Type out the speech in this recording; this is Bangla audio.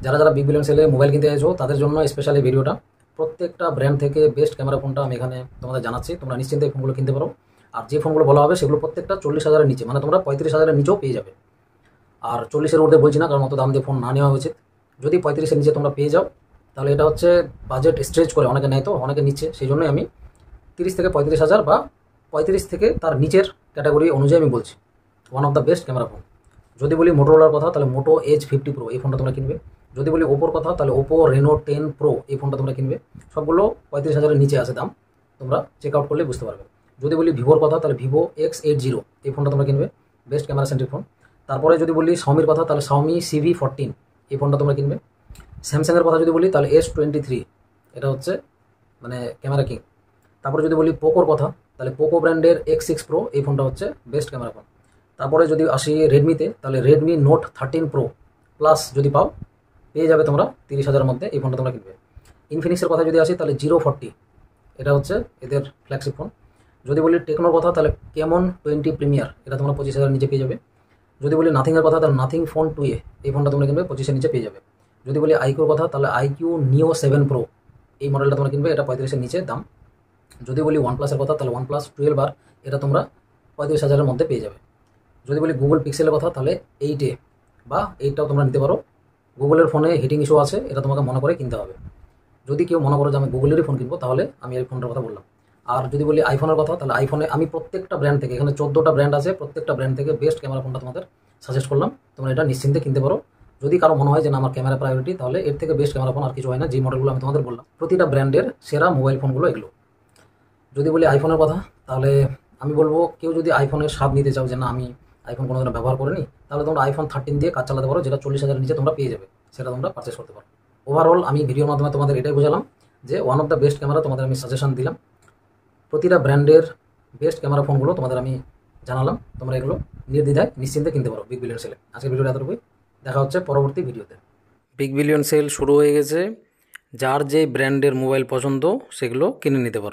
যারা যারা বিগ বিলিয়ন সেলে মোবাইল কিনতে চাইছো তাদের জন্য স্পেশালি ভিডিওটা। প্রত্যেকটা ব্র্যান্ড থেকে বেস্ট ক্যামেরা ফোনটা আমি এখানে তোমাদের জানাচ্ছি, তোমরা নিশ্চিন্তে এই ফোনগুলো কিনতে পারো। আর যে ফোনগুলো বলা হবে সেগুলো প্রত্যেকটা 40,000-এর নিচে, মানে তোমরা 35,000-এর নিচেও পেয়ে যাবে। আর 40-এর ঊর্ধ্বে বলছি না, কারণ অত দাম দিয়ে ফোন না নেওয়া উচিত। যদি 35-এর নিচে তোমরা পেয়ে যাও তাহলে এটা হচ্ছে বাজেট স্ট্রেচ করে অনেকে নেয়, তো অনেকে নিচ্ছে, সেই জন্যই আমি 30 থেকে 35,000 বা 35 থেকে তার নিচের ক্যাটাগরি অনুযায়ী আমি বলছি one of the best camera phone. যদি বলি মোটোরোলার কথা তাহলে মোটো এজ 50 প্রো এই ফোনটা তোমরা কিনবে। যদি বলি ওপোর কথা তাহলে ওপো রেনো 10 প্রো এই ফোনটা তোমরা কিনবে। সবগুলো 35,000-এর নিচে আছে দাম, তোমরা চেক আউট করলে বুঝতে পারবে। যদি বলি ভিভোর কথা তাহলে ভিভো X80 এই ফোনটা তোমরা কিনবে, বেস্ট ক্যামেরা সেন্ট্রিক ফোন। তারপরে যদি বলি শাওমির কথা তাহলে শাওমি CV14 এই ফোনটা তোমরা কিনবে। স্যামসাংয়ের কথা যদি বলি তাহলে S23, এটা হচ্ছে মানে ক্যামেরা কিং। তারপরে যদি বলি পোকোর কথা তাহলে পোকো ব্র্যান্ডের X6 প্রো এই ফোনটা হচ্ছে বেস্ট ক্যামেরা ফোন। তারপরে যদি আসি রেডমিতে তাহলে রেডমি নোট 13 প্রো প্লাস যদি পাও পেয়ে যাবে তোমরা 30,000-এর মধ্যে, এই ফোনটা তোমরা কিনবে। ইনফিনিক্সের কথা যদি আসি তাহলে 040 এটা হচ্ছে এদের ফ্ল্যাগশিপ ফোন। যদি বলি টেকনোর কথা তাহলে কেমন 20 প্রিমিয়ার এটা তোমরা 25,000-এর নিচে পেয়ে যাবে। যদি বলি নাথিংয়ের কথা তাহলে নাথিং ফোন 2A এই ফোনটা তোমরা কিনবে 25-এর নিচে পেয়ে যাবে। যদি বলি আইকিউর কথা তাহলে আইকিউ নিও 7 প্রো এই মডেলটা তোমরা কিনবে, এটা 35-এর নিচে দাম। যদি বলি OnePlus-এর কথা তাহলে OnePlus 12R এটা তোমরা 35,000-এর মধ্যে পেয়ে যাবে। যদি বলি গুগল পিক্সেলের কথা তাহলে 8A বা 8টাও তোমরা নিতে পারো। গুগলের ফোনে হিটিং ইস্যু আছে, এটা তোমাকে মনে করে কিনতে হবে। যদি কেউ মনে করো যে আমি গুগলেরই ফোন কিনবো তাহলে আমি এই ফোনটার কথা বললাম। আর যদি বলি আইফোনের কথা তাহলে আইফোনে আমি প্রত্যেকটা ব্র্যান্ড থেকে, এখানে 14টা ব্র্যান্ড আছে, প্রত্যেকটা ব্র্যান্ড থেকে বেস্ট ক্যামেরা ফোনটা তোমাদের সাজেস্ট করলাম, তোমরা এটা নিশ্চিন্তে কিনতে পারো। যদি কারো মনে হয় যে না আমার ক্যামেরা প্রায়োরিটি, তাহলে এর থেকে বেস্ট ক্যামেরা ফোন আর কিছু হয় না। যে মডেলগুলো আমি তোমাদের বললাম প্রতিটা ব্র্যান্ডের সেরা মোবাইল ফোনগুলো এগুলো। যদি বলি আইফোনের কথা তাহলে আমি বলবো কেউ যদি আইফোনের স্বাদ নিতে চাও যে না আমি আইফোন কোনোদিনও ব্যবহার করিনি, তাহলে তোমরা iPhone 13 দিয়ে কাজ চালাতে পারো, যেটা 40,000-এর নিচে তোমরা পেয়ে যাবে, সেটা তোমরা পারচেস করতে পারো। ওভারঅল আমি ভিডিওর মাধ্যমে তোমাদের এটাই বোঝালাম যে one of the best camera তোমাদের আমি সাজেশন দিলাম। প্রতিটা ব্র্যান্ডের বেস্ট ক্যামেরা ফোনগুলো তোমাদের আমি জানালাম, তোমরা এগুলো নির্দ্বিধায় নিশ্চিন্তে কিনতে পারো বিগ বিলিয়ন সেলে। আজকের ভিডিওটা এতটুকুই, দেখা হচ্ছে পরবর্তী ভিডিওতে। বিগ বিলিয়ন সেল শুরু হয়ে গেছে, যার যে ব্র্যান্ডের মোবাইল পছন্দ সেগুলো কিনে নিতে পারো।